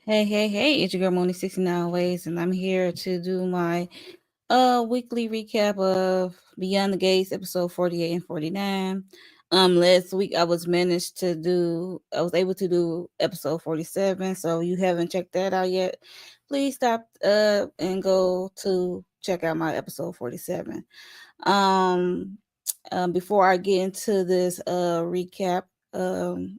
Hey, it's your girl Moni 69 Ways, and I'm here to do my weekly recap of Beyond the Gates episode 48 and 49. Last week I was able to do episode 47, so you haven't checked that out yet, please stop and go to check out my episode 47. Um Before I get into this recap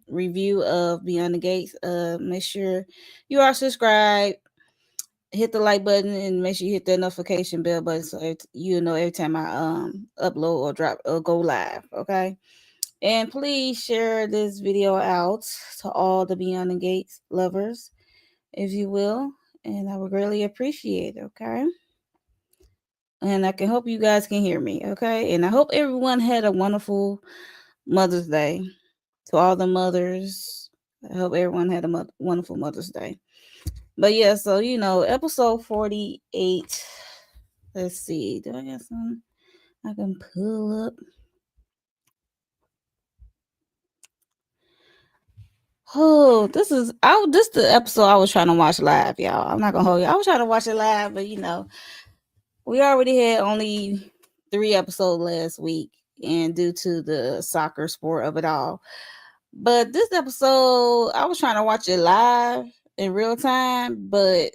review of Beyond the Gates, make sure you are subscribed, hit the like button, and make sure you hit the notification bell button so you know every time I upload or drop or go live. Okay, and please share this video out to all the Beyond the Gates lovers, if you will, and I would greatly appreciate it. Okay, and I can hope you guys can hear me. Okay, and I hope everyone had a wonderful Mother's Day. To all the mothers, I hope everyone had a wonderful Mother's Day. But yeah, so episode 48. Let's see. Do I got some I can pull up? Oh, this the episode I was trying to watch live, y'all. I'm not gonna hold you. I was trying to watch it live, but we already had only 3 episodes last week, and due to the soccer sport of it all. But this episode, I was trying to watch it live in real time, but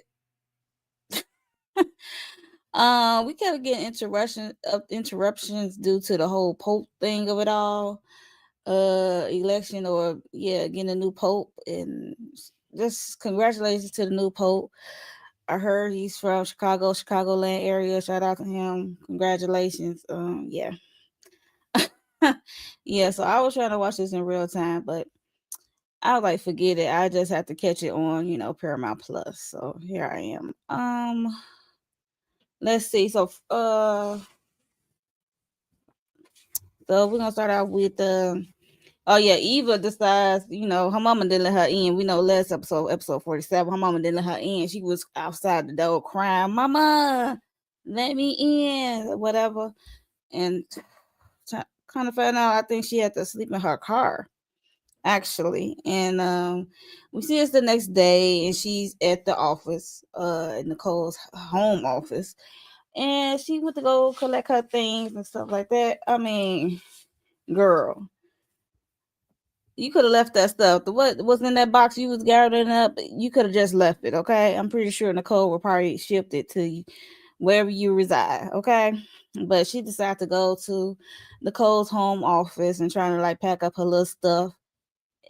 we kept getting interruptions due to the whole Pope thing of it all, election, or yeah, getting a new Pope, and just congratulations to the new Pope. I heard he's from Chicagoland area. Shout out to him. Congratulations. Yeah, yeah. So I was trying to watch this in real time, but I was like, forget it. I just have to catch it on, Paramount Plus. So here I am. Let's see. So we're gonna start out with oh yeah, Eva decides, her mama didn't let her in. We know last episode 47, her mama didn't let her in. She was outside the door crying, Mama, let me in, whatever. And kind of found out I think she had to sleep in her car, actually. And we see it's the next day and she's at the office, Nicole's home office. And she went to go collect her things and stuff like that. I mean, girl, you could have left that stuff. The what was in that box you was gathering up, you could have just left it, okay? I'm pretty sure Nicole would probably shipped it to you wherever you reside, okay? But she decided to go to Nicole's home office and trying to like pack up her little stuff.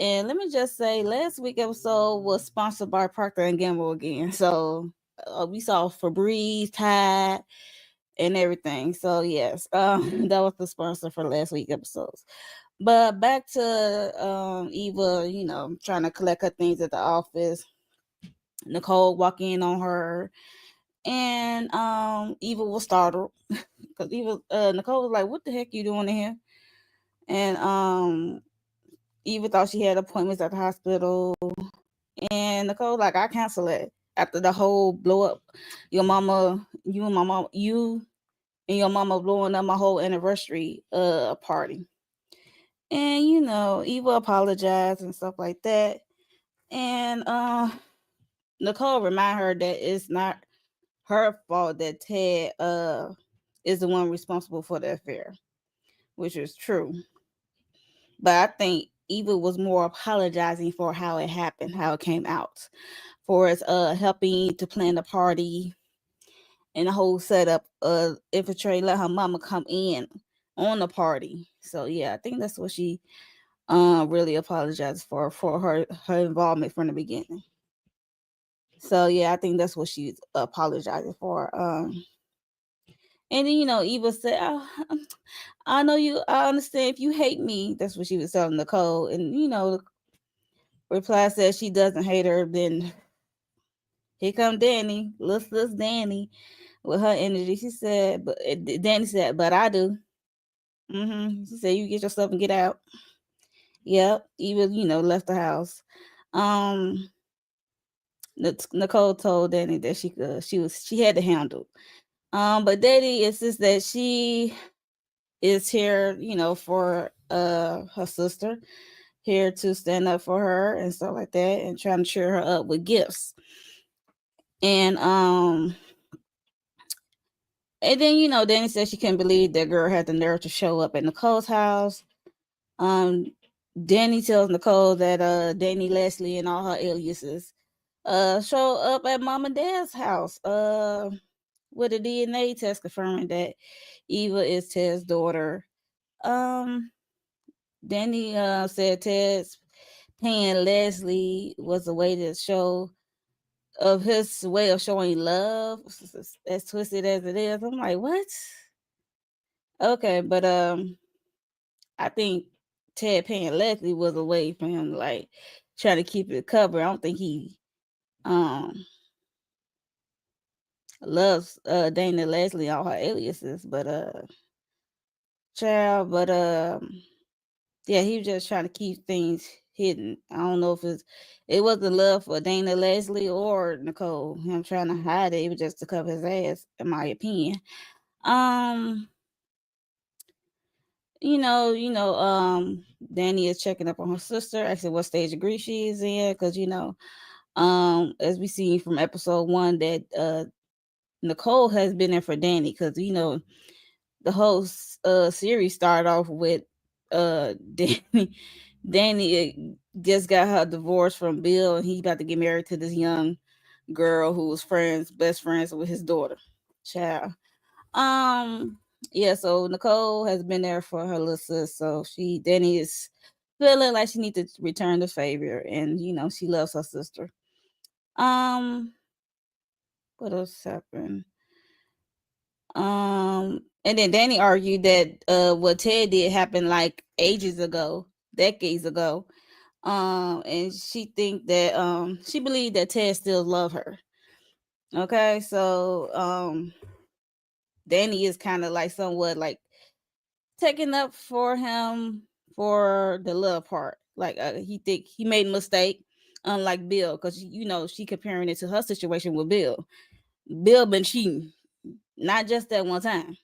And let me just say, last week episode was sponsored by Procter and Gamble again. So we saw Febreze, Tide, and everything. So yes, that was the sponsor for last week episodes. But back to Eva, trying to collect her things at the office. Nicole walk in on her, and Eva was startled because Nicole was like, "What the heck you doing in here?" And Eva thought she had appointments at the hospital, and Nicole like, "I cancel it." After the whole blow up, your mama, you and my mom, you and your mama blowing up my whole anniversary party. And Eva apologized and stuff like that. And Nicole remind her that it's not her fault that Ted is the one responsible for the affair, which is true. But I think Eva was more apologizing for how it happened, how it came out, for us helping to plan the party and the whole setup, infiltrate, let her mama come in on the party. So yeah, I think that's what she really apologized for her involvement from the beginning. So yeah, I think that's what she's apologizing for. And then Eva said, oh, I know you. I understand if you hate me. That's what she was telling Nicole. And reply says she doesn't hate her. Then here come Danny, little Danny, with her energy. She said, but Danny said, but I do. She said, you get yourself and get out. Yep. Eva, left the house. Um, Nicole told Danny that she had to handle. But Danny insists that she is here, for her sister, here to stand up for her and stuff like that, and trying to cheer her up with gifts. And then Danny said she couldn't believe that girl had the nerve to show up at Nicole's house. Um, Danny tells Nicole that Danny Leslie and all her aliases show up at mom and dad's house with a DNA test confirming that Eva is Ted's daughter. Danny said Ted's paying Leslie was a way to show of his way of showing love, as twisted as it is. I'm like, what? Okay, but I think Ted paying Leslie was a way for him to like try to keep it covered. I don't think he um loves Dana Leslie, all her aliases, but child, but yeah, he was just trying to keep things hidden. I don't know if it wasn't love for Dana Leslie or Nicole. Him trying to hide it, it was just to cover his ass, in my opinion. Um, Danny is checking up on her sister, asking what stage of grief she is in, because as we see from episode 1 that Nicole has been there for Danny, because the whole series started off with Danny just got her divorce from Bill, and he about to get married to this young girl who was best friends with his daughter, child. Yeah, so Nicole has been there for her little sis, so Danny is feeling like she needs to return the favor, and she loves her sister. What else happened? And then Danny argued that what Ted did happened like ages ago, decades ago. And she believed that Ted still loved her. Okay, so Danny is kind of like somewhat like taking up for him for the love part. Like he think he made a mistake, unlike Bill, because she comparing it to her situation with Bill. Bill been cheating, not just that one time.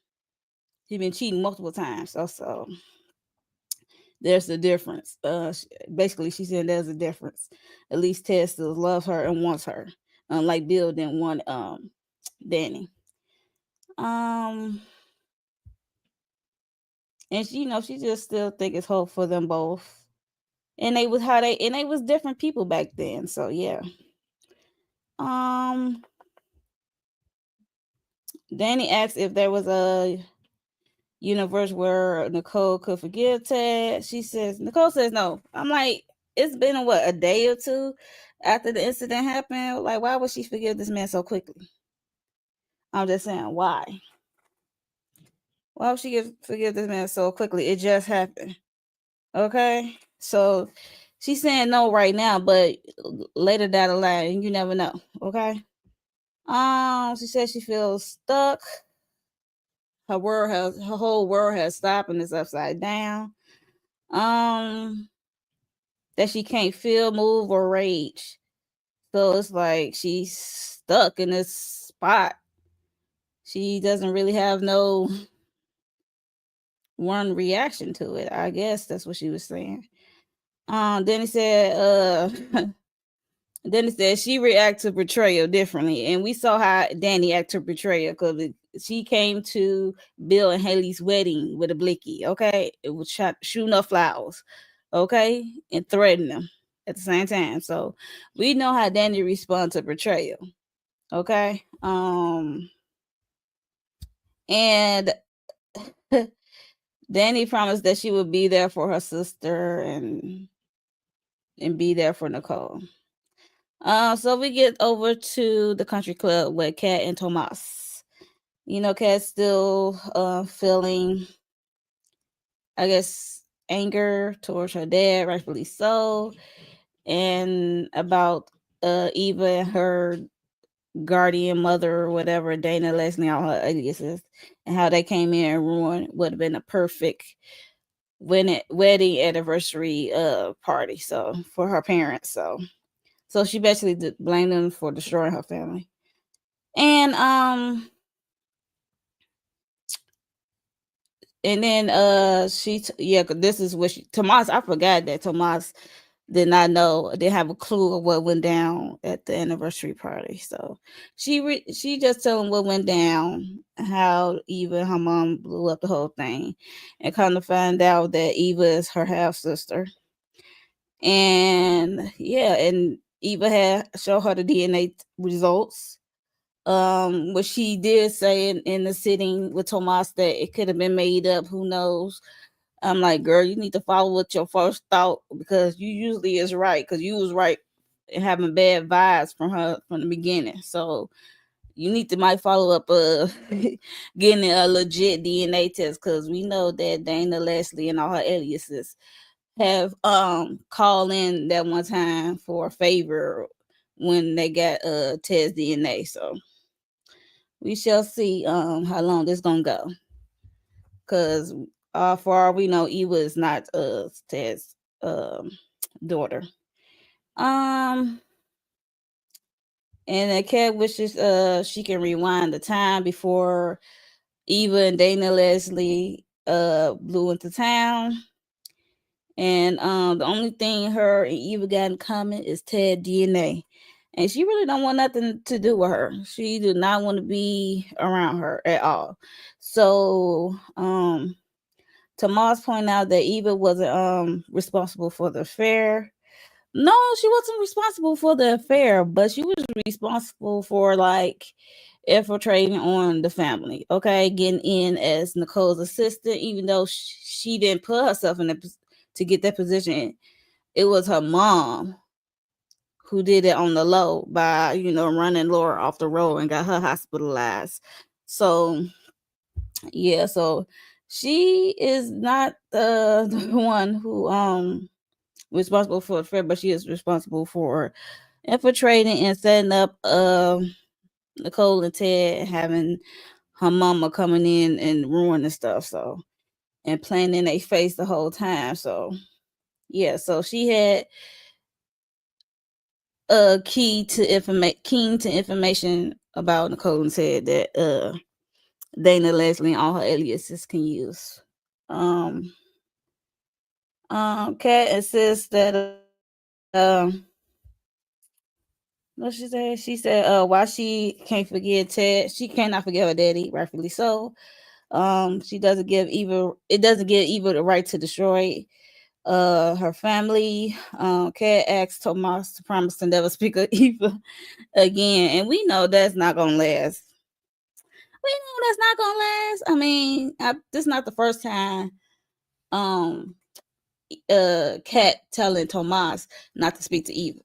He been cheating multiple times. So there's a difference. Basically, she said there's a difference. At least Ted still loves her and wants her, unlike Bill didn't want Danny. And she just still think it's hope for them both. And they was different people back then. So yeah. Danny asked if there was a universe where Nicole could forgive Ted. Nicole says no. I'm like, it's been a day or two after the incident happened. Like, why would she forgive this man so quickly? I'm just saying, why? Why would she forgive this man so quickly? It just happened. Okay, so she's saying no right now, but later down the line, you never know. Okay. She says she feels stuck. Her whole world has stopped and is upside down. That she can't feel, move, or rage. So it's like she's stuck in this spot. She doesn't really have no one reaction to it. I guess that's what she was saying. Then he said, then it said she reacts to betrayal differently, and we saw how Danny acted to betrayal because she came to Bill and Haley's wedding with a blicky. Okay, it was shooting up flowers. Okay, and threatening them at the same time. So we know how Danny responds to betrayal. Okay, and Danny promised that she would be there for her sister and be there for Nicole. So we get over to the country club with Kat and Tomas. Kat's still feeling, I guess, anger towards her dad, rightfully so, and about Eva and her guardian mother or whatever, Dana Leslie, all her aliases, and how they came in and ruined would have been a perfect wedding anniversary party. So for her parents, so she basically blamed them for destroying her family. And And then yeah, 'cause this is what Tomas, I forgot that Tomas did not know, didn't have a clue of what went down at the anniversary party. So she just told him what went down, how Eva and her mom blew up the whole thing, and kind of find out that Eva is her half sister. And yeah, and Eva had show her the DNA results. What she did say in the sitting with Tomas that it could have been made up. Who knows? I'm like, girl, you need to follow what your first thought, because you usually is right, because you was right in having bad vibes from her from the beginning. So you need to might follow up getting a legit DNA test, because we know that Dana Leslie and all her aliases have called in that one time for a favor when they got test DNA. So we shall see how long this gonna go, because for all we know, Eva is not Ted's daughter. Um, and the cat wishes she can rewind the time before Eva and Dana Leslie blew into town. And the only thing her and Eva got in common is Ted DNA. And she really don't want nothing to do with her. She do not want to be around her at all. So Tomas pointed out that Eva wasn't responsible for the affair. No, she wasn't responsible for the affair, but she was responsible for like infiltrating on the family. Okay, getting in as Nicole's assistant, even though she didn't put herself in to get that position. It was her mom who did it on the low by running Laura off the road and got her hospitalized. So yeah, so she is not the one who responsible for the affair, but she is responsible for infiltrating and setting up Nicole and Ted, having her mama coming in and ruining stuff. So, and playing in their face the whole time. So yeah, so she had a keen to information about Nicole and Ted that Dana Leslie and all her aliases can use. Kat insists that what she said? She said, why she can't forget Ted. She cannot forget her daddy, rightfully so. She doesn't give Eva, it doesn't give Eva the right to destroy her family. Kat asked Tomas to promise to never speak of Eva again, and we know that's not gonna last. We know that's not gonna last. I mean, this is not the first time Kat telling Tomas not to speak to Eva.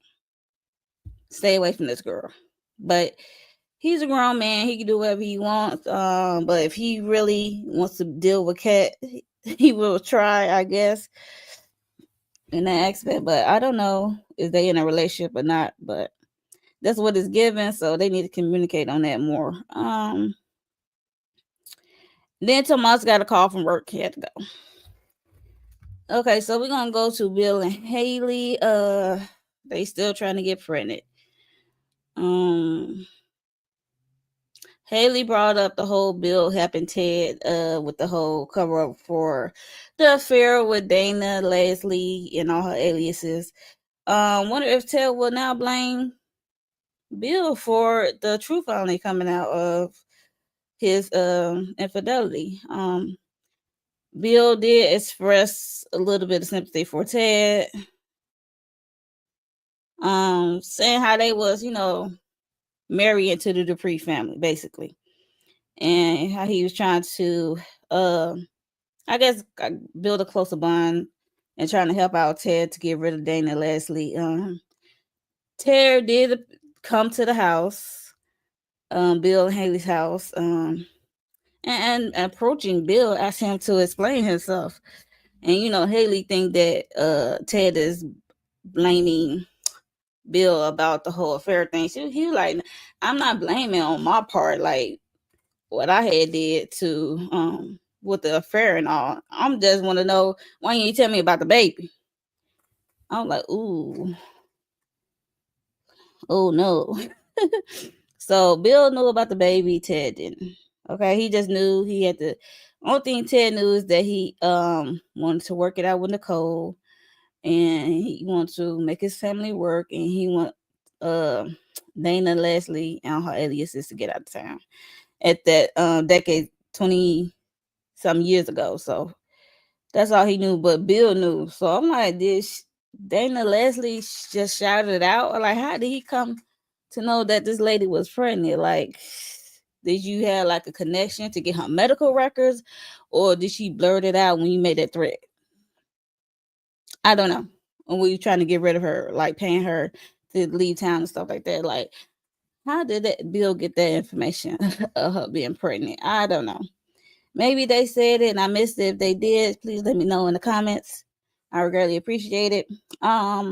Stay away from this girl. But he's a grown man. He can do whatever he wants. But if he really wants to deal with Kat, he will try, I guess, in that aspect. But I don't know if they in a relationship or not. But that's what it's given. So they need to communicate on that more. Then Tomas got a call from work. He had to go. Okay, so we're gonna go to Bill and Haley. They still trying to get pregnant. Haley brought up the whole Bill helping Ted with the whole cover up for the affair with Dana, Leslie, and all her aliases. Wonder if Ted will now blame Bill for the truth finally coming out of his infidelity. Bill did express a little bit of sympathy for Ted. Saying how they was, married into the Dupree family, basically. And how he was trying to I guess build a closer bond and trying to help out Ted to get rid of Dana Leslie. Ted did come to the house, Bill and Haley's house, and approaching Bill, asked him to explain himself. And Haley think that Ted is blaming Bill about the whole affair thing. He was like, I'm not blaming on my part, like what I had did to with the affair and all. I'm just want to know, why you tell me about the baby? I'm like, ooh, oh no. So Bill knew about the baby, Ted didn't. Okay, he just knew he had to. Only thing Ted knew is that he wanted to work it out with Nicole, and he wanted to make his family work, and he want uh Dana Leslie and her aliases to get out of town at that decade 20 some years ago. So that's all he knew. But Bill knew. So I'm like, did Dana Leslie just shouted it out, or like, how did he come to know that this lady was pregnant? Like, did you have like a connection to get her medical records, or did she blurt it out when you made that threat? I don't know. When we were trying to get rid of her, like paying her to leave town and stuff like that. Like, how did that Bill get that information of her being pregnant? I don't know. Maybe they said it and I missed it. If they did, please let me know in the comments. I would greatly appreciate it. Uh,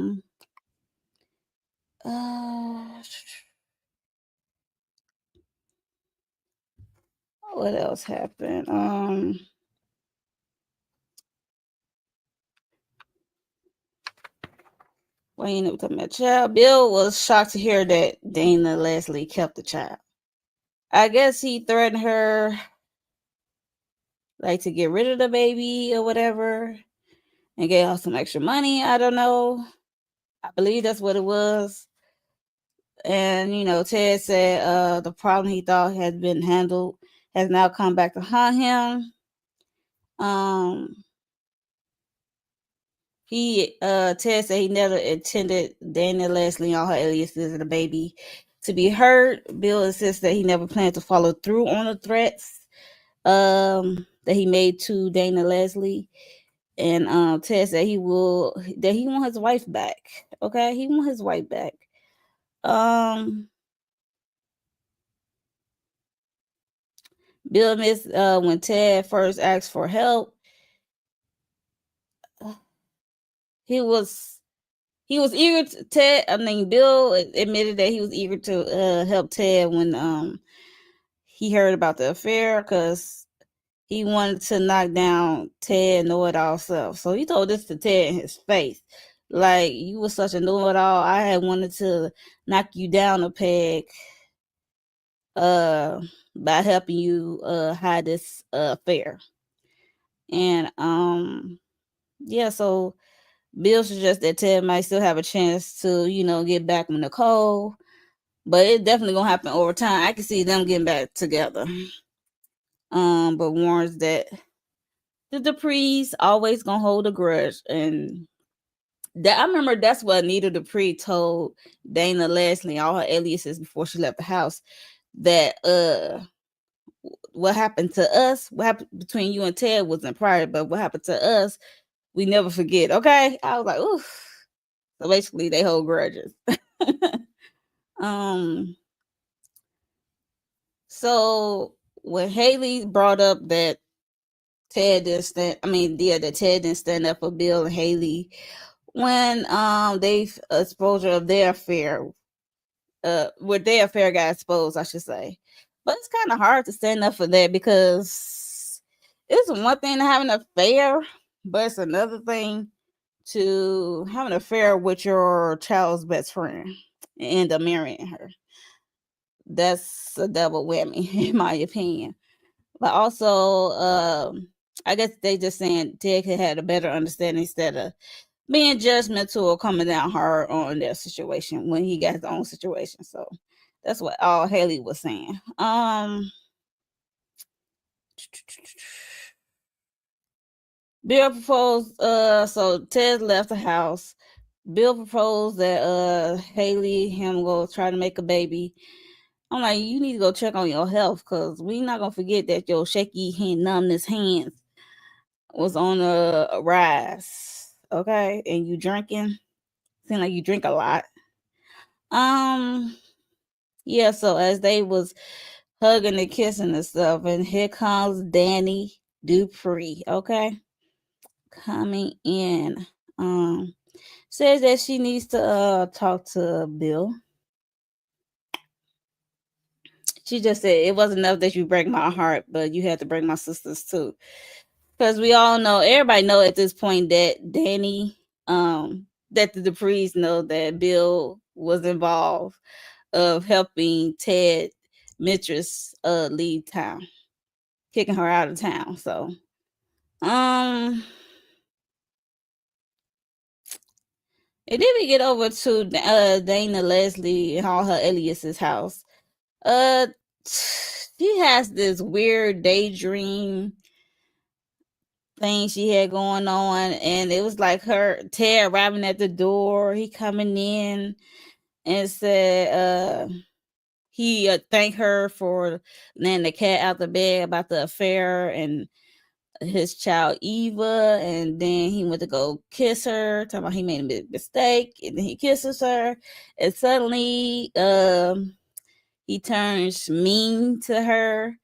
what else happened? Well, you know, talking about child. Bill was shocked to hear that Dana Leslie kept the child. I guess he threatened her, like, to get rid of the baby or whatever, and gave her some extra money. I don't know. I believe that's what it was. And you know, Ted said the problem he thought had been handled has now come back to haunt him. Ted said he never intended Dana Leslie or her aliases and the baby to be hurt. Bill insists that he never planned to follow through on the threats that he made to Dana Leslie. And Ted said he want his wife back. Okay, he want his wife back. Bill admits when Ted first asked for help, he was eager to Ted. I mean, Bill admitted that he was eager to help Ted when he heard about the affair because he wanted to knock down Ted know-it-all self. So he told this to Ted in his face, like, you were such a know-it-all. I had wanted to knock you down a peg by helping you hide this affair. And yeah, so Bill suggests that Ted might still have a chance to, you know, get back with Nicole, but it's definitely gonna happen over time. I can see them getting back together. But warns that the Duprees always gonna hold a grudge, and that I remember that's what Anita Dupree told Dana Leslie, all her aliases, before she left the house, that what happened to us, what happened between you and Ted wasn't private, but what happened to us, we never forget. Okay, I was like, oof. So basically, they hold grudges. So when Haley brought up that Ted didn't stand up for Bill and Haley when they exposure of their affair, with their affair got exposed, I should say. But it's kind of hard to stand up for that because it's one thing to have an affair, but it's another thing to have an affair with your child's best friend and end up marrying her. That's a double whammy, in my opinion. But also, I guess they just saying Ted had a better understanding instead of being judgmental or coming down hard on their situation when he got his own situation. So that's what all Haley was saying. Bill proposed, so Ted left the house. Bill proposed that Haley him go try to make a baby. I'm like, you need to go check on your health because we not gonna forget that your shaky hand, numbness hands was on a rise. Okay, and you drinking. Seem like you drink a lot. Yeah. So as they was hugging and kissing and stuff, and here comes Danny Dupree. Okay, coming in. Says that she needs to talk to Bill. She just said it wasn't enough that you break my heart, but you had to break my sisters too. Because we all know, everybody know at this point that Danny, that the Duprees know that Bill was involved of helping Ted Mistress leave town. kicking her out of town. So, um, and then we get over to Dana Leslie and all her aliases house. Uh, she has this weird daydream thing she had going on, and it was like her Ted arriving at the door. He coming in and said, he thanked her for letting the cat out the bag about the affair and his child Eva, and then he went to go kiss her, talking about he made a mistake, and then he kisses her, and suddenly he turns mean to her,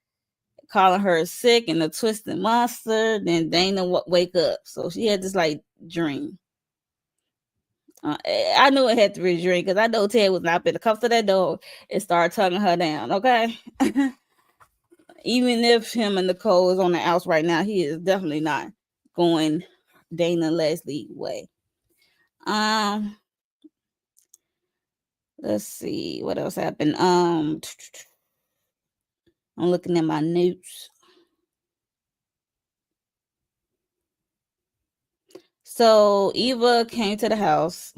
calling her sick and a twisted monster. Then Dana wake up, so she had this like dream. I knew it had to be a dream because I know Ted was not going to come to that door and start tugging her down. Okay. Even if him and Nicole is on the outs right now, he is definitely not going Dana Leslie way. Let's see what else happened. I'm looking at my notes. So Eva came to the house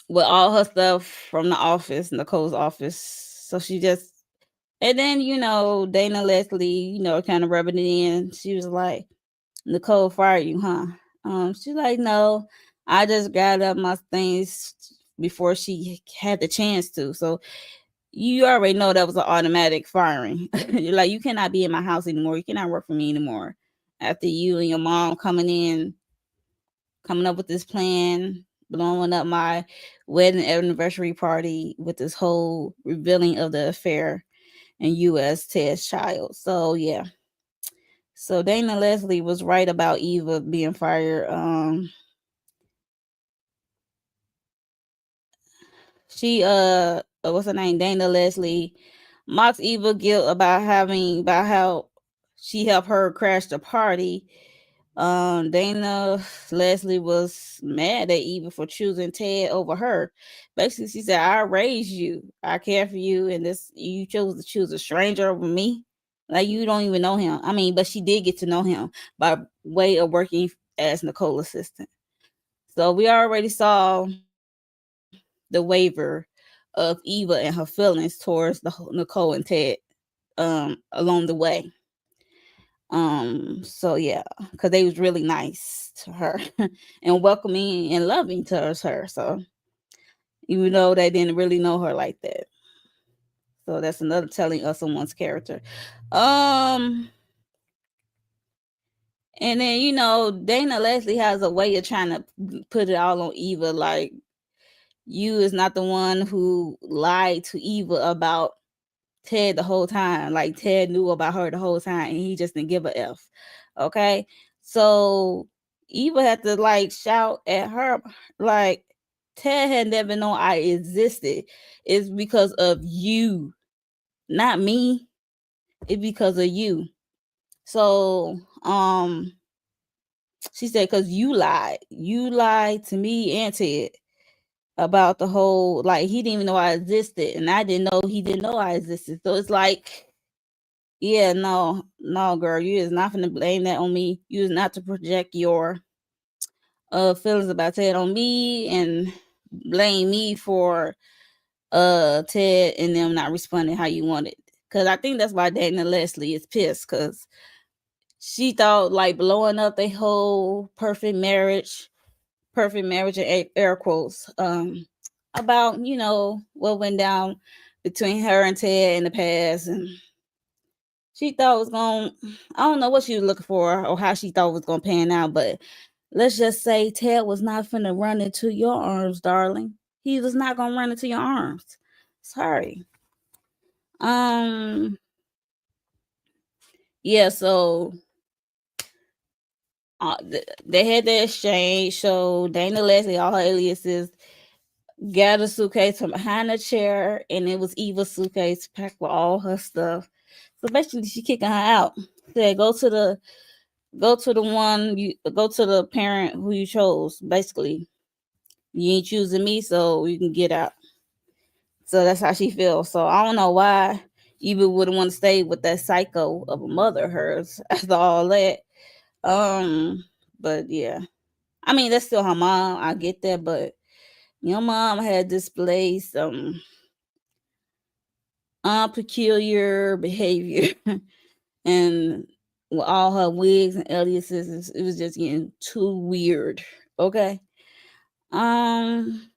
with all her stuff from the office, Nicole's office. So she just, and then, Dana Leslie, kind of rubbing it in. She was like, Nicole fired you, huh? She's like, no, I just gathered up my things before she had the chance to. So you already know that was an automatic firing. You're like, you cannot be in my house anymore. You cannot work for me anymore. After you and your mom coming up with this plan, blowing up my wedding anniversary party with this whole revealing of the affair and you as Ted's child. So yeah. So Dana Leslie was right about Eva being fired. She what's her name? Dana Leslie mocks Eva guilt about how she helped her crash the party. Dana Leslie was mad at Eva for choosing Ted over her. Basically, she said, I raised you, I care for you, and this you chose to choose a stranger over me. Like you don't even know him. I mean, but she did get to know him by way of working as Nicole's assistant. So we already saw the waiver of Eva and her feelings towards Nicole and Ted along the way. So yeah, because they was really nice to her and welcoming and loving towards her. So even though they didn't really know her like that. So that's another telling of someone's character. And then Dana Leslie has a way of trying to put it all on Eva, like you is not the one who lied to Eva about Ted the whole time. Like Ted knew about her the whole time and he just didn't give a F. Okay. So Eva had to like shout at her like Ted had never known I existed. It's because of you. Not me. It's because of you. So she said, cause you lied. You lied to me and Ted about the whole, like he didn't even know I existed and I didn't know he didn't know I existed. So it's like, yeah, no, girl, you is not gonna blame that on me. You is not to project your feelings about Ted on me and blame me for Ted and them not responding how you wanted. Cause I think that's why Dana Leslie is pissed, cause she thought like blowing up the whole perfect marriage in air quotes, about what went down between her and Ted in the past, and she thought it was going, I don't know what she was looking for or how she thought it was going to pan out, but let's just say Ted was not finna run into your arms, darling. He was not going to run into your arms. Sorry. Yeah, so they had the exchange. So Dana Leslie, all her aliases, got a suitcase from behind a chair, and it was Eva's suitcase packed with all her stuff. So basically, she kicking her out. Said, go to the parent who you chose. Basically, you ain't choosing me, so you can get out. So that's how she feels. So I don't know why Eva wouldn't want to stay with that psycho of a mother of hers after all that. But yeah, I mean that's still her mom. I get that, but your mom had displayed some unpeculiar behavior, and with all her wigs and aliases, it was just getting too weird. Okay. Um.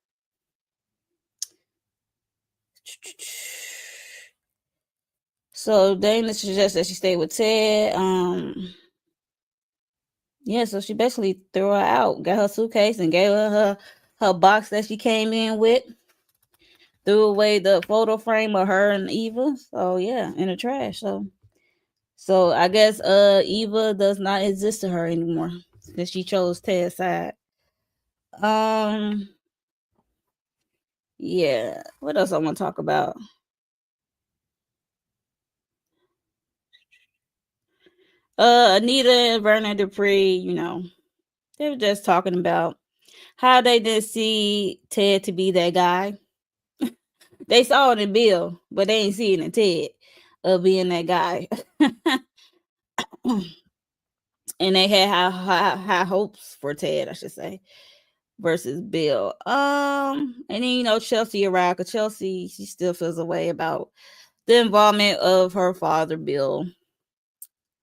So Dana suggests that she stay with Ted. Yeah, so she basically threw her out, got her suitcase and gave her box that she came in with, threw away the photo frame of her and Eva. So yeah, in the trash. So I guess Eva does not exist to her anymore since she chose Ted's side. Um yeah. What else I want to talk about? Anita and Vernon Dupree, they were just talking about how they didn't see Ted to be that guy. They saw it in Bill, but they ain't see it in Ted of being that guy. And they had high hopes for Ted, I should say, versus Bill. And then Chelsea arrived, because Chelsea, she still feels a way about the involvement of her father Bill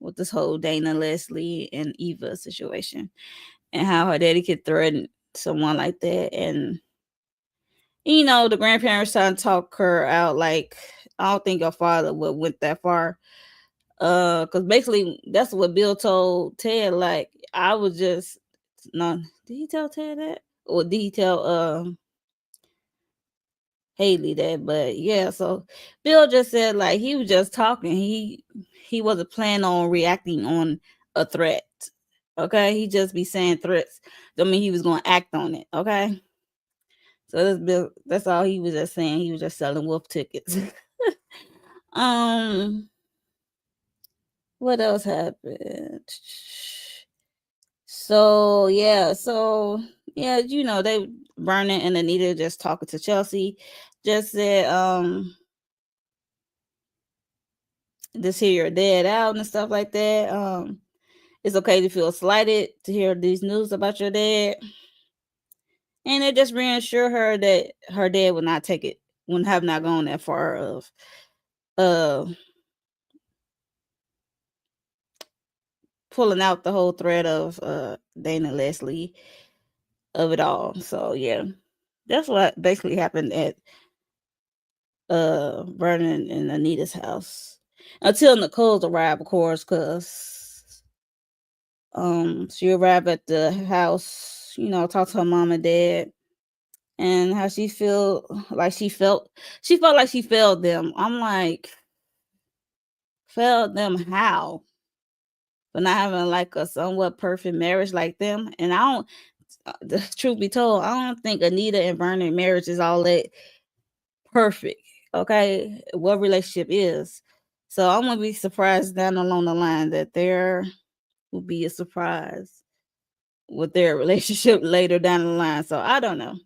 with this whole Dana, Leslie, and Eva situation, and how her daddy could threaten someone like that. And the grandparents trying to talk her out, like, I don't think your father would went that far. Because basically that's what Bill told Ted. Like, I was just no. Did he tell Ted that, or did he tell Haley that? But yeah, so Bill just said, like, he was just talking. He wasn't planning on reacting on a threat. Okay, he just be saying threats. Don't mean he was gonna act on it. Okay. So that's all he was just saying. He was just selling wolf tickets. um, what else happened? So they Vernon and Anita just talking to Chelsea. Just said, just hear your dad out and stuff like that. It's okay to feel slighted to hear these news about your dad. And it just reassure her that her dad would not take it, would have not gone that far of uh pulling out the whole thread of Dana, Leslie, of it all. So yeah, that's what basically happened at Vernon and Anita's house until Nicole's arrived, of course, because she arrived at the house, talked to her mom and dad, and how she felt like she felt like she failed them. I'm like, failed them how? For not having like a somewhat perfect marriage like them. And I don't, the truth be told, I don't think Anita and Vernon marriage is all that perfect. Okay, what relationship is. So I'm gonna be surprised down along the line that there will be a surprise with their relationship later down the line. So I don't know.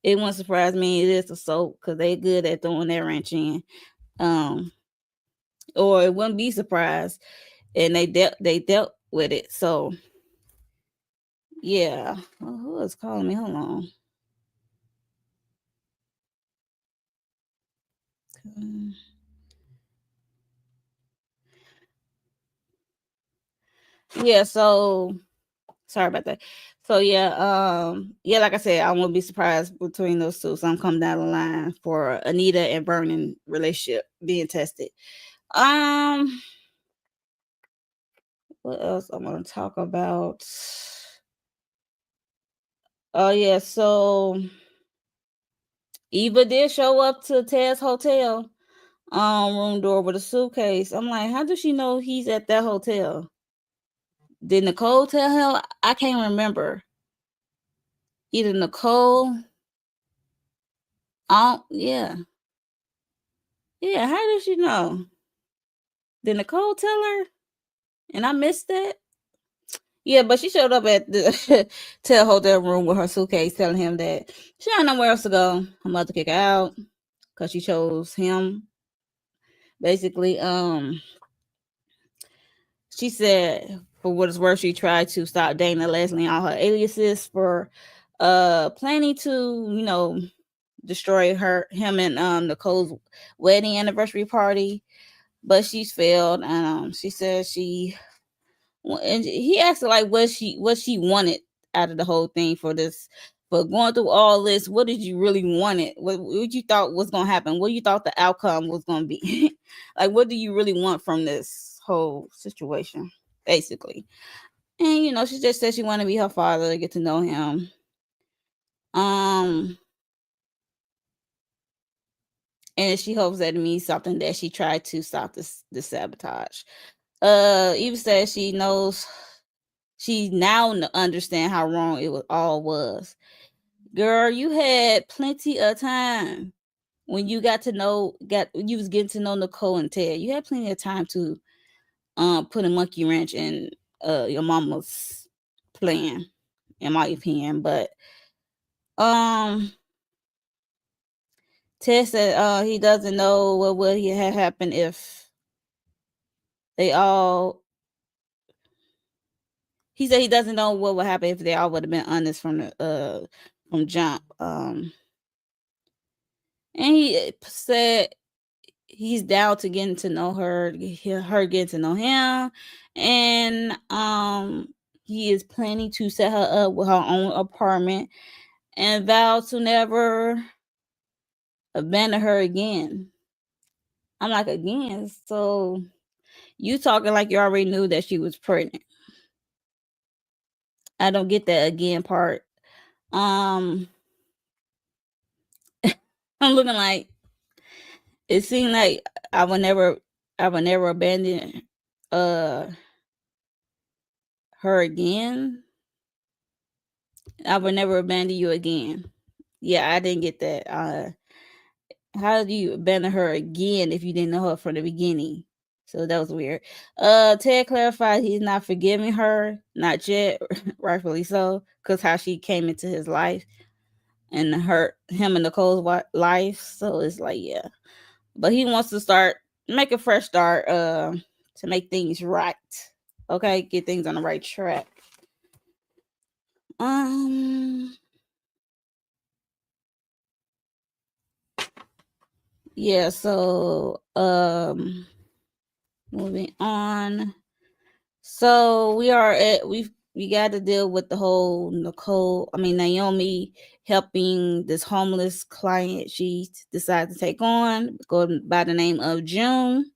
It won't surprise me. It is a soap because they good at throwing their wrench in. Um, or it wouldn't be surprised, and they dealt with it. So yeah. Oh, who is calling me? Hold on. Yeah. So sorry about that. So yeah, like I said, I won't be surprised between those two. Some come down the line for Anita and Vernon relationship being tested. Um, what else I want to talk about? Oh yeah, so Eva did show up to Ted's hotel room door with a suitcase. I'm like, how does she know he's at that hotel? Did Nicole tell him? I can't remember. Either Nicole. Oh yeah, yeah. How did she know? Did Nicole tell her? And I missed that. Yeah, but she showed up at the Ted hotel room with her suitcase, telling him that she had nowhere else to go. Her mother kicked her out because she chose him. basically, she said, for what it's worth, she tried to stop dating Leslie and all her aliases for planning to, destroy him and Nicole's wedding anniversary party. But she's failed, and she said and he asked her like what she wanted out of the whole thing for this, for going through all this. What did you really want it? What you thought was gonna happen? What you thought the outcome was gonna be? Like, what do you really want from this whole situation, basically? And she just said she wanted to be her father, get to know him. And she hopes that it means something, that she tried to stop this sabotage. Eva says she now understand how wrong it was. Girl, you had plenty of time when you you was getting to know Nicole and Ted. You had plenty of time to put a monkey wrench in your mama's plan, in my opinion. But Ted said he doesn't know what would have happened if they all. He said he doesn't know what would happen if they all would have been honest from jump. And he said he's down to getting to know her getting to know him, and he is planning to set her up with her own apartment and vow to never abandon her again. I'm like, again? So you talking like you already knew that she was pregnant. I don't get that again part. I'm looking like, it seemed like I would never abandon her again. I would never abandon you again. Yeah, I didn't get that. How do you abandon her again if you didn't know her from the beginning? So that was weird. Ted clarified he's not forgiving her, not yet, rightfully so, because how she came into his life and him and Nicole's life. So it's like, yeah, but he wants to make a fresh start, to make things right. Okay, get things on the right track. Yeah, so moving on. So we got to deal with the whole Naomi helping this homeless client she decided to take on, going by the name of June.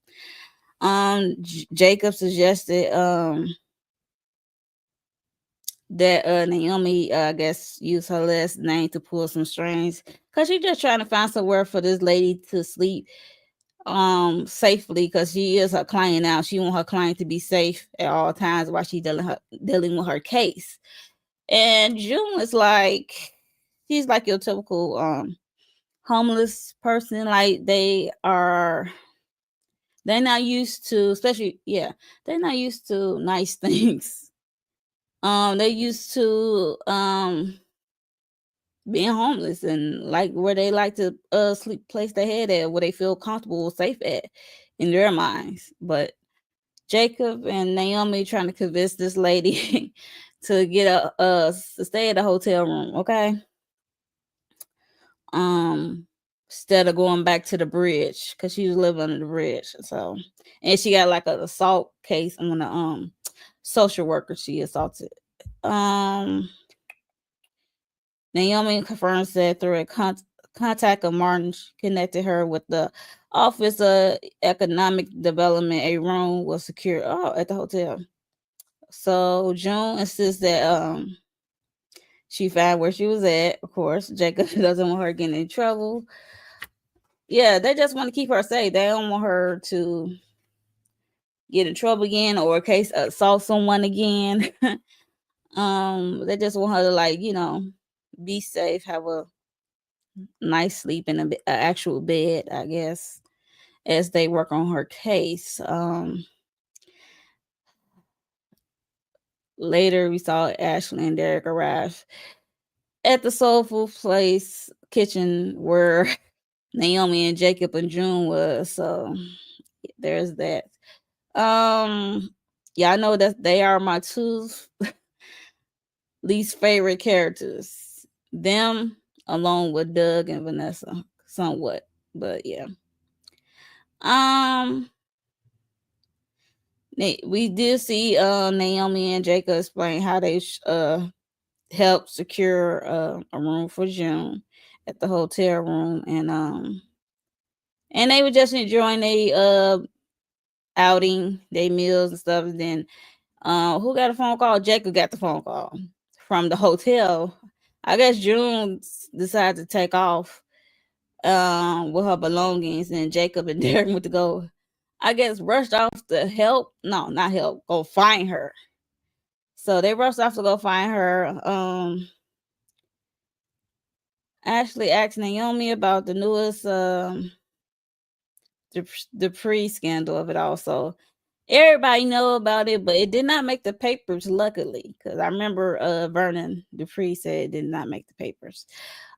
Jacob suggested that Naomi, I guess, use her last name to pull some strings, because she's just trying to find somewhere for this lady to sleep safely, because she is her client now. She want her client to be safe at all times while she's dealing with her case. And June is like, she's like your typical homeless person. Like, they're not used to, they're not used to nice things. They used to being homeless, and like where they like to place their head at, where they feel comfortable, safe at in their minds. But Jacob and Naomi trying to convince this lady to get to stay at a hotel room, okay? Instead of going back to the bridge, because she was living under the bridge. So, and she got like an assault case on the social worker she assaulted. Naomi confirms that through a contact of Martin connected her with the Office of Economic Development. A room was secured at the hotel. So June insists that she found where she was at. Of course, Jacob doesn't want her getting in trouble. Yeah, they just want to keep her safe. They don't want her to get in trouble again, or in case assault someone again. They just want her to be safe, have a nice sleep in an actual bed, I guess, as they work on her case. Later, we saw Ashley and Derek arrive at the Soulful Place kitchen where Naomi and Jacob and June was. So, there's that. Yeah, I know that they are my two least favorite characters. Them along with Doug and Vanessa, somewhat. But yeah. Um we did see Naomi and Jacob explain how they helped secure a room for June at the hotel room, and they were just enjoying a outing, their meals and stuff. And then who got a phone call? Jacob got the phone call from the hotel. I guess June decided to take off with her belongings, and Jacob and Derek went to go, I guess, rushed off to help. No, not help. Go find her. So they rushed off to go find her. Ashley asked Naomi about the newest Dupree scandal of it all. So everybody know about it, but it did not make the papers, luckily, because I remember Vernon Dupree said it did not make the papers.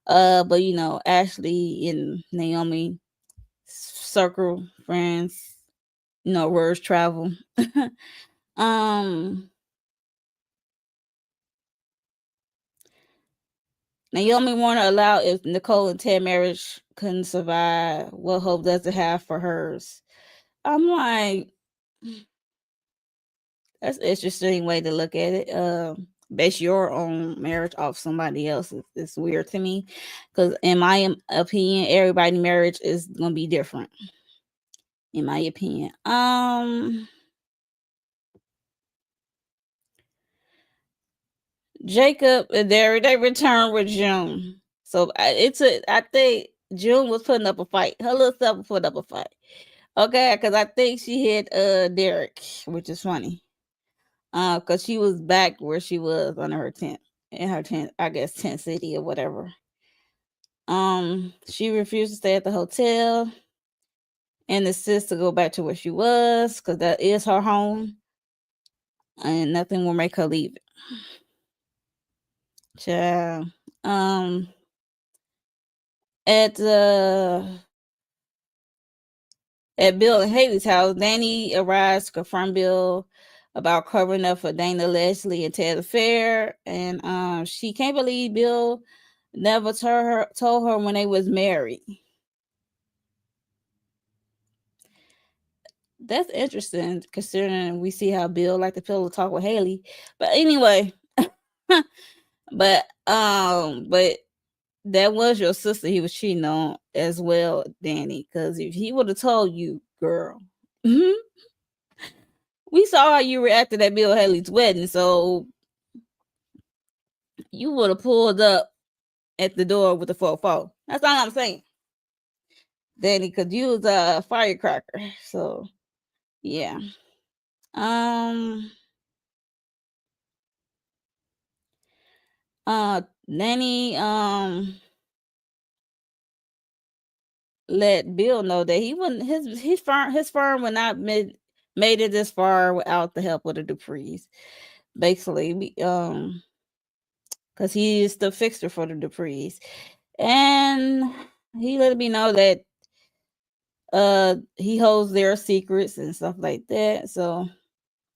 But you know, Ashley and Naomi circle friends, you know, words travel. um Naomi want to allow if Nicole and Ted marriage couldn't survive, what hope does it have for hers? I'm like, that's an interesting way to look at it. Base your own marriage off somebody else's. It's weird to me, because in my opinion, everybody's marriage is gonna be different. In my opinion, Jacob and Derek, they returned with June. So I think June was putting up a fight. Her little self was putting up a fight. Okay, because I think she hit Derek, which is funny. Because she was back where she was under her tent, in her tent, I guess tent city or whatever. She refused to stay at the hotel and insists to go back to where she was, because that is her home, and nothing will make her leave it. Child. At at Bill and Haley's house, Danny arrives to confront Bill about covering up for Dana, Leslie, and Ted's affair, and she can't believe Bill never told her when they was married. That's interesting, considering we see how Bill like to pillow talk with Haley. But anyway, but that was your sister he was cheating on as well, Danny. Because if he would have told you, girl, we saw how you reacted at Bill Haley's wedding, so you would have pulled up at the door with the 4-4. That's all I'm saying, Danny, because you was a firecracker. So yeah. Um. Danny let Bill know that he wouldn't his firm would not made it this far without the help of the Duprees. Basically, because he is the fixer for the Duprees, and he let me know that he holds their secrets and stuff like that. So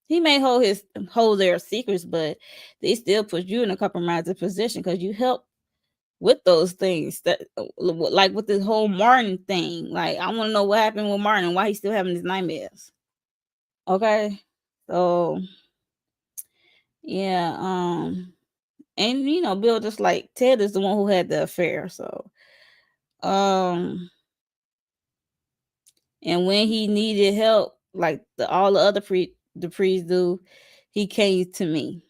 he may hold their secrets, but they still put you in a compromising position because you help with those things, that like with this whole Martin thing. Like, I want to know what happened with Martin and why he's still having these nightmares. Okay, so yeah, and you know, Bill, just like Ted, is the one who had the affair. So um and when he needed help, like all the other the priests do, he came to me.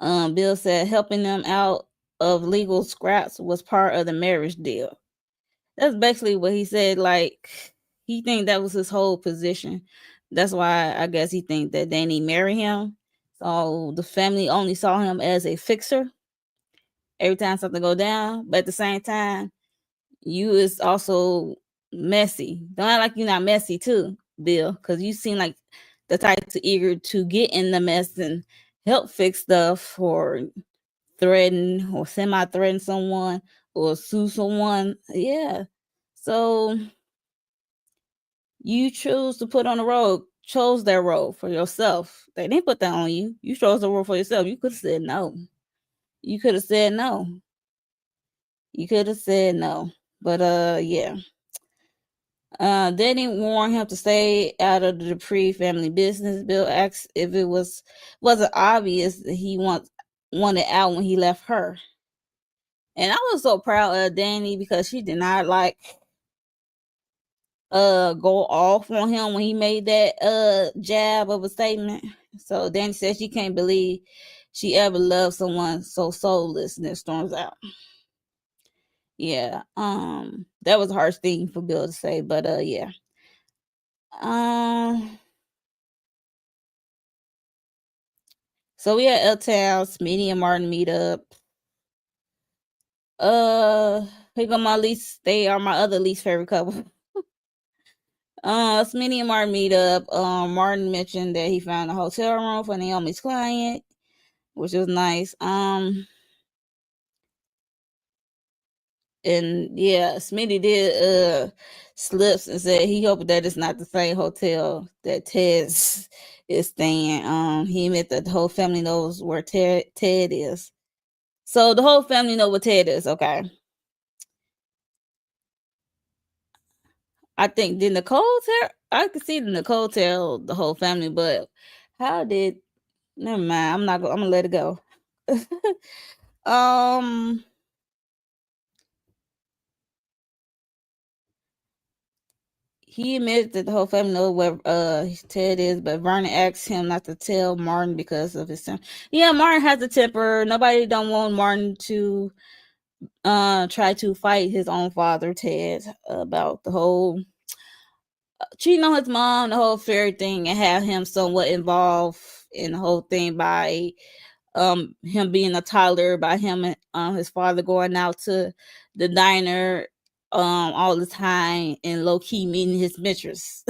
Bill said helping them out of legal scraps was part of the marriage deal. That's basically what he said. Like, he think that was his whole position. That's why I guess he think that Danny marry him. So the family only saw him as a fixer every time something go down. But at the same time, you is also messy. Don't act like you're not messy too, Bill, because you seem like the type to eager to get in the mess and help fix stuff, or threaten or semi-threaten someone or sue someone. Yeah. So You choose to put on the road, chose that road for yourself. They didn't put that on you. You chose the road for yourself. You could have said no. You could have said no. You could have said no. But yeah. They didn't warn him to stay out of the Dupree family business. Bill asked if it wasn't obvious that he wanted out when he left her. And I was so proud of Danny because she did not like go off on him when he made that jab of a statement. So Danny said she can't believe she ever loved someone so soulless, and it storms out. Yeah, that was a harsh thing for Bill to say, but yeah. So we at Uptown, Smitty and Martin meet up. Here go they are my other least favorite couple. Smitty and Martin meet up. Martin mentioned that he found a hotel room for Naomi's client, which was nice. And yeah, Smitty did slips and said he hoped that it's not the same hotel that Ted is staying. He admitted that the whole family knows where Ted is. So the whole family know where Ted is, okay. I think did Nicole tell? I could see Nicole tell the whole family, but how did? Never mind. I'm not. I'm gonna let it go. He admitted that the whole family knows where Ted is, but Vernon asked him not to tell Martin because of his temper. Yeah, Martin has a temper. Nobody don't want Martin to try to fight his own father, Ted, about the whole cheating on his mom, the whole fairy thing, and have him somewhat involved in the whole thing by him being a toddler, by him and his father going out to the diner all the time and low key meeting his mistress.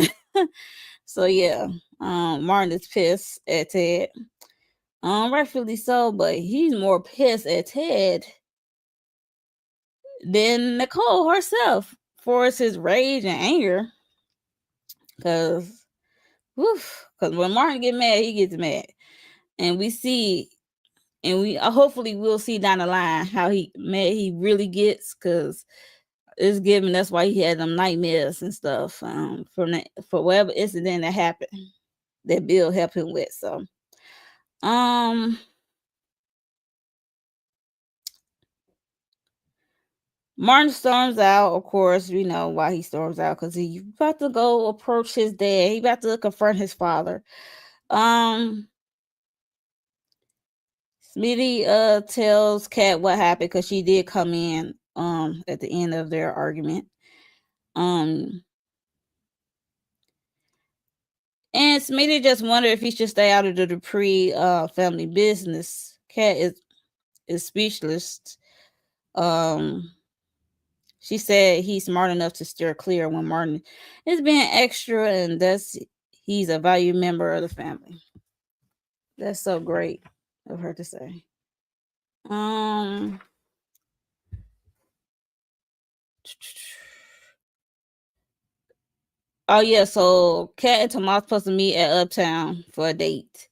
So yeah, Martin is pissed at Ted. Rightfully so, but he's more pissed at Ted than Nicole herself for his rage and anger. Cause when Martin get mad, he gets mad. And we see, and we hopefully we'll see down the line how mad he really gets, cause it's given that's why he had them nightmares and stuff for whatever incident that happened that Bill helped him with. So Martin storms out. Of course, we know why he storms out, because he's about to go approach his dad. He about to confront his father. Smitty tells Kat what happened, because she did come in at the end of their argument. And Smitty just wondered if he should stay out of the Dupree family business. Kat is speechless. She said he's smart enough to steer clear when Martin is being extra, and he's a valued member of the family. That's so great of her to say. Oh yeah, so Kat and Tomas supposed to meet at Uptown for a date.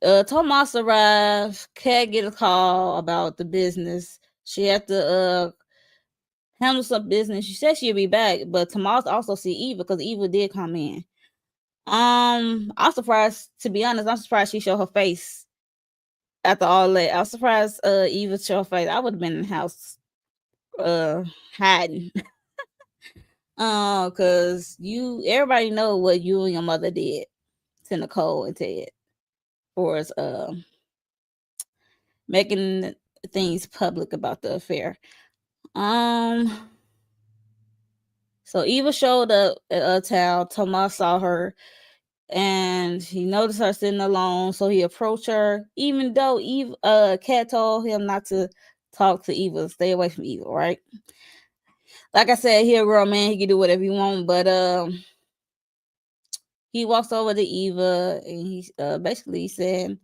Tomas arrived. Kat get a call about the business. She had to handle some business. She said she'd be back, but Tomas also see Eva, because Eva did come in. I'm surprised, to be honest. I'm surprised she showed her face after all that. I was surprised Eva showed her face. I would have been in the house hiding. Cause everybody know what you and your mother did to Nicole and Ted for us making things public about the affair. So Eva showed up at Uptown. Tomas saw her, and he noticed her sitting alone. So he approached her, even though Kat told him not to talk to Eva, stay away from Eva, right? Like I said, he a grown man, he can do whatever he want, but he walks over to Eva, and he basically said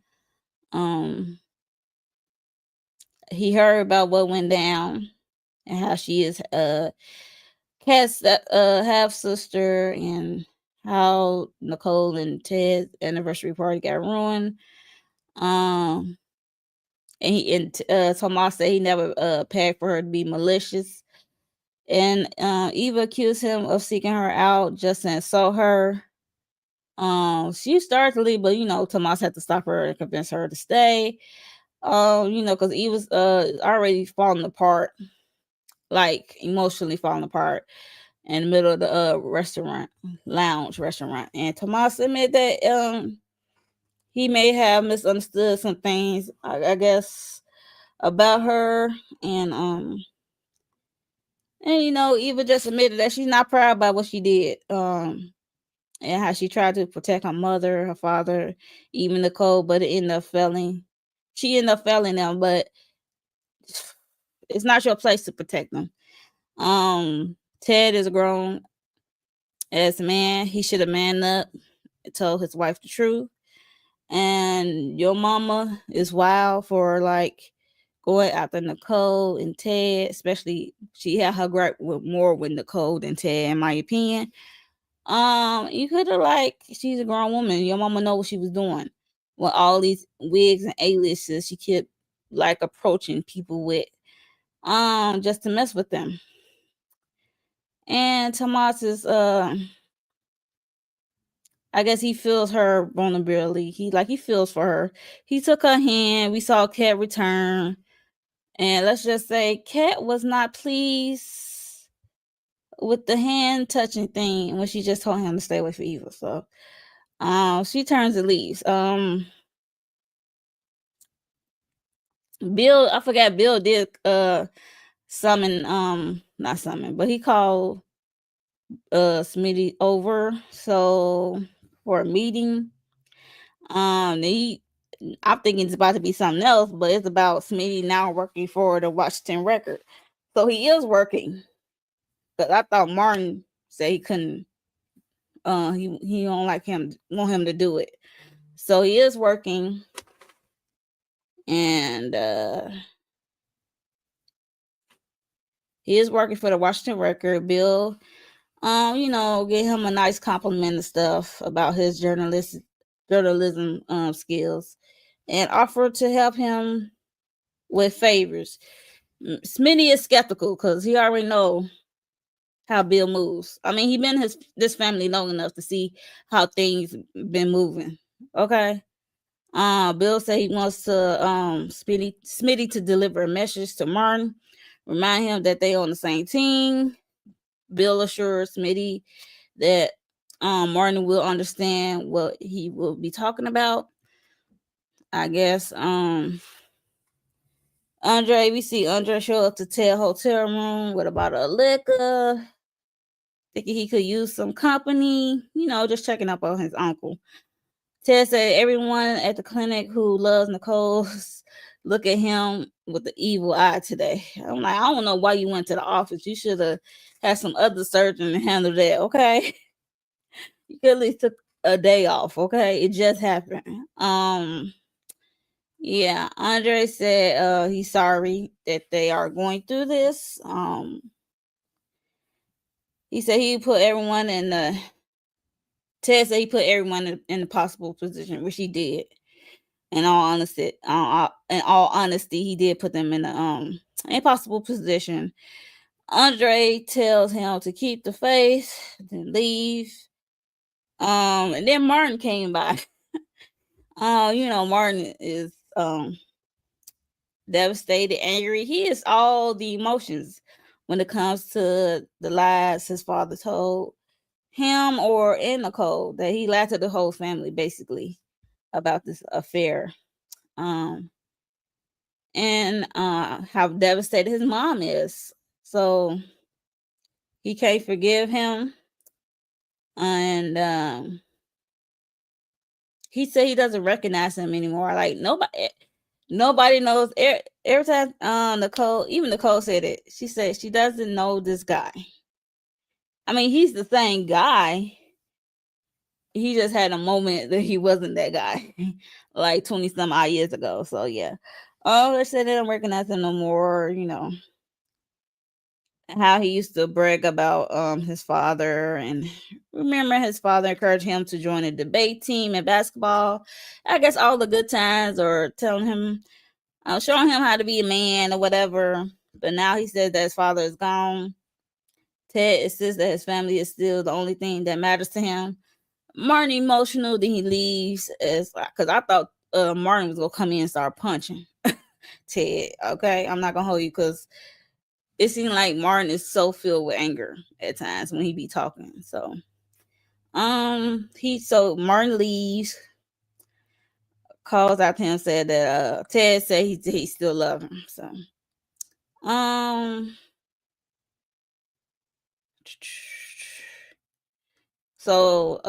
he heard about what went down and how she is Kat's half sister and how Nicole and Ted's anniversary party got ruined. And Tomas said he never packed for her to be malicious. And Eva accused him of seeking her out just to insult her. She started to leave, but Tomas had to stop her and convince her to stay. Because Eva's already falling apart, like emotionally falling apart in the middle of the lounge restaurant. And Tomas admitted that he may have misunderstood some things, I guess, about her, and Eva just admitted that she's not proud about what she did, and how she tried to protect her mother, her father, even Nicole, but it ended up failing. She ended up failing them, but it's not your place to protect them. Ted is grown as a man. He should have manned up and told his wife the truth. And your mama is wild for going after Nicole and Ted, especially she had her gripe more with Nicole than Ted, in my opinion. You could have she's a grown woman. Your mama know what she was doing with all these wigs and aliases she kept approaching people with, just to mess with them. And Tomas is I guess he feels her vulnerability. He feels for her. He took her hand. We saw Kat return. And let's just say Kat was not pleased with the hand touching thing when she just told him to stay away from Eva. So she turns and leaves. Bill, I forgot Bill did summon, not summon, but he called Smitty over for a meeting. I'm thinking it's about to be something else, but it's about Smitty now working for the Washington Record. So he is working. But I thought Martin said he couldn't. He don't want him to do it. So he is working, and he is working for the Washington Record. Bill, give him a nice compliment and stuff about his journalism skills, and offered to help him with favors. Smitty is skeptical because he already know how Bill moves. I mean, he been this family long enough to see how things been moving. Okay. Bill said he wants to Smitty to deliver a message to Martin, remind him that they on the same team. Bill assures Smitty that Martin will understand what he will be talking about. I guess we see Andre show up to Ted hotel room with a bottle of liquor, thinking he could use some company, just checking up on his uncle. Ted said everyone at the clinic who loves Nicole look at him with the evil eye today. I'm like, I don't know why you went to the office. You should have had some other surgeon to handle that, okay? You could at least took a day off, okay? It just happened. Yeah, Andre said he's sorry that they are going through this. He said he put everyone in the Ted said he put everyone in the possible position, which he did. In all honesty, he did put them in the impossible position. Andre tells him to keep the faith, then leave. And then Martin came by. Martin is devastated, angry. He is all the emotions when it comes to the lies his father told him or in Nicole, that he lied to the whole family basically about this affair. And how devastated his mom is. So he can't forgive him. And he said he doesn't recognize him anymore. Like nobody knows. Every time Nicole said it, she said she doesn't know this guy. I mean, he's the same guy. He just had a moment that he wasn't that guy, like 20 some odd years ago. So yeah. They said they don't recognize him no more, how he used to brag about his father, and remember his father encouraged him to join a debate team in basketball. I guess all the good times, or telling him, showing him how to be a man or whatever. But now he says that his father is gone. Ted insists that his family is still the only thing that matters to him. Martin emotional, then he leaves, because I thought Martin was gonna come in and start punching Ted. Okay, I'm not gonna hold you, because it seemed like Martin is so filled with anger at times when he be talking. So Martin leaves, calls out to him, said that Ted said he still love him. So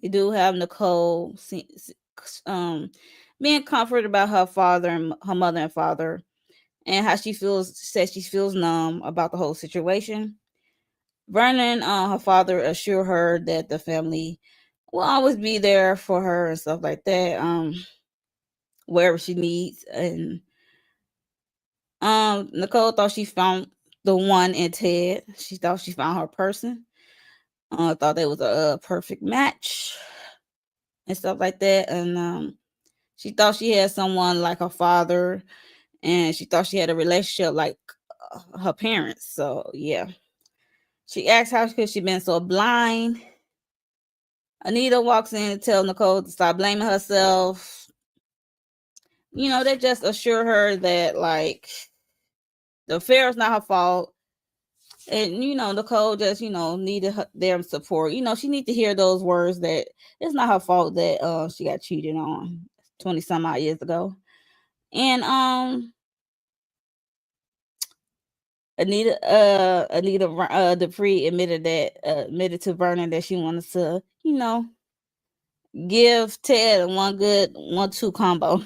we do have Nicole being comforted about her father and her mother and father, and how she feels numb about the whole situation. Vernon, her father, assured her that the family will always be there for her and stuff like that, wherever she needs. And Nicole thought she found the one in Ted. She thought she found her person. Thought they was a perfect match and stuff like that. And she thought she had someone like her father, and she thought she had a relationship like her parents. So yeah, she asked how could she been so blind. Anita walks in and tells Nicole to stop blaming herself. They just assure her that, like, the affair is not her fault. And, Nicole just, needed their support. She needs to hear those words that it's not her fault that she got cheated on 20 some odd years ago. And Anita Dupree admitted to Vernon that she wanted to, give Ted a 1-2 combo.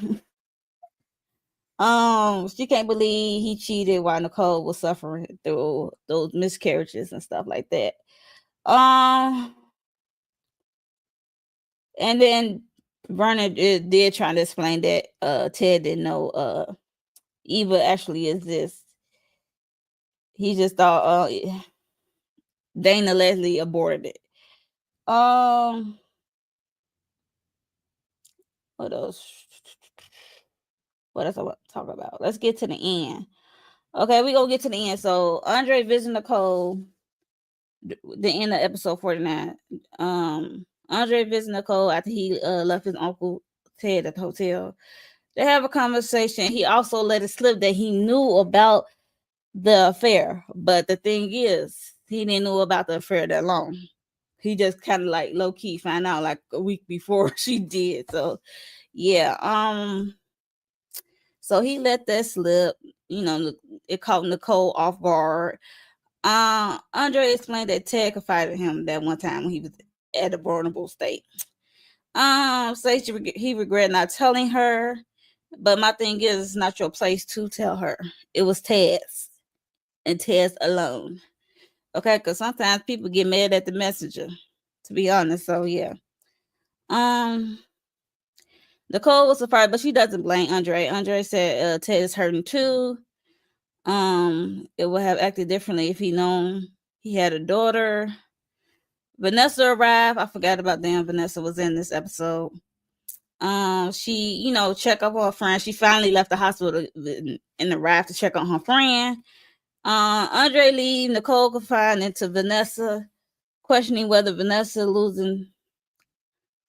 She can't believe he cheated while Nicole was suffering through those miscarriages and stuff like that. And then Vernon did try to explain that Ted didn't know Eva actually exists. He just thought Dana Leslie aborted it. What else? What else I want to talk about? Let's get to the end. Okay, we gonna get to the end. So Andre visits Nicole. The end of episode 49. Andre visits Nicole after he left his uncle Ted at the hotel. They have a conversation. He also let it slip that he knew about the affair, but the thing is, he didn't know about the affair that long. He just kind of like low key found out like a week before she did. So yeah, so he let that slip. It caught Nicole off guard. Andre explained that Ted confided in him that one time when he was at a vulnerable state. Say he regret not telling her, but my thing is, it's not your place to tell her. It was Ted's, and Ted's alone. Okay, because sometimes people get mad at the messenger, to be honest. So yeah. Nicole was surprised, but she doesn't blame Andre. Andre said Ted is hurting too. It would have acted differently if he known he had a daughter. Vanessa arrived. I forgot about them. Vanessa was in this episode. She, check up on her friend. She finally left the hospital in the raft to check on her friend. Andre leave. Nicole confined into Vanessa, questioning whether Vanessa losing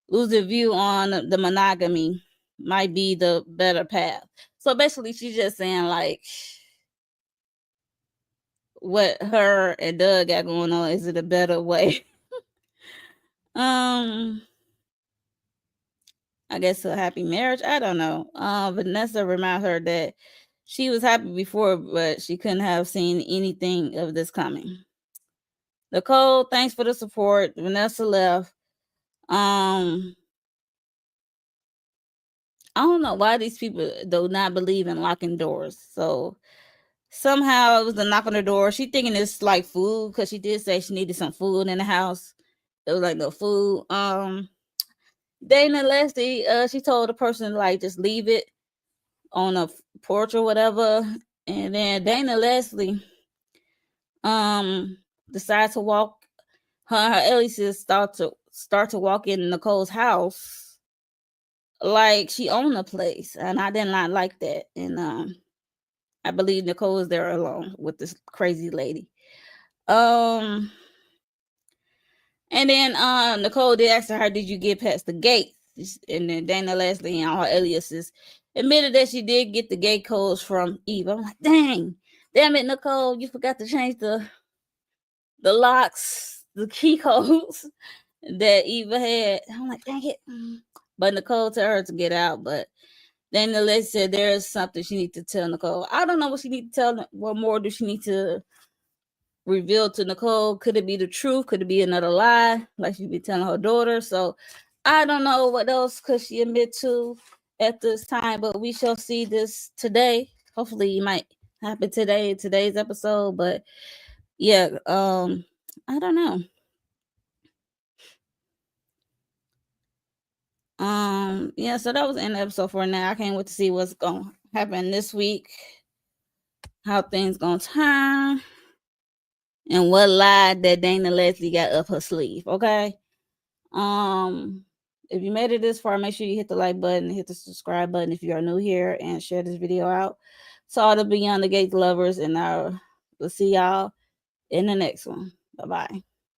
view on the monogamy might be the better path. So basically, she's just saying like, what her and Doug got going on, is it a better way? I guess a happy marriage. I don't know. Vanessa reminded her that she was happy before, but she couldn't have seen anything of this coming. Nicole, thanks for the support. Vanessa left. I don't know why these people do not believe in locking doors. So somehow it was a knock on the door. She thinking it's like food, because she did say she needed some food in the house. There was like no food. Dana Leslie, she told the person like just leave it on a porch or whatever. And then Dana Leslie decide to walk. Her and her aliases start to walk in Nicole's house like she owned the place, and I did not like that. And I believe Nicole is there alone with this crazy lady. And then Nicole did ask her, "Did you get past the gate?" And then Dana Leslie and all her aliases admitted that she did get the gate codes from Eve. I'm like, damn it, Nicole, you forgot to change the locks, the key codes that Eva had. I'm like, dang it. But Nicole told her to get out. But then the lady said there is something she needs to tell Nicole. I don't know what she needs to tell. What more do she need to reveal to Nicole? Could it be the truth? Could it be another lie, like she be telling her daughter? So I don't know what else could she admit to at this time. But we shall see this today. Hopefully, it might happen today in today's episode. But yeah, I don't know. Yeah, so that was the end of episode 4 now. I can't wait to see what's gonna happen this week, how things gonna turn, and what lie that Dana Leslie got up her sleeve. Okay. If you made it this far, make sure you hit the like button, hit the subscribe button if you are new here, and share this video out to all the Beyond the Gates lovers. And we'll see y'all in the next one. Bye bye.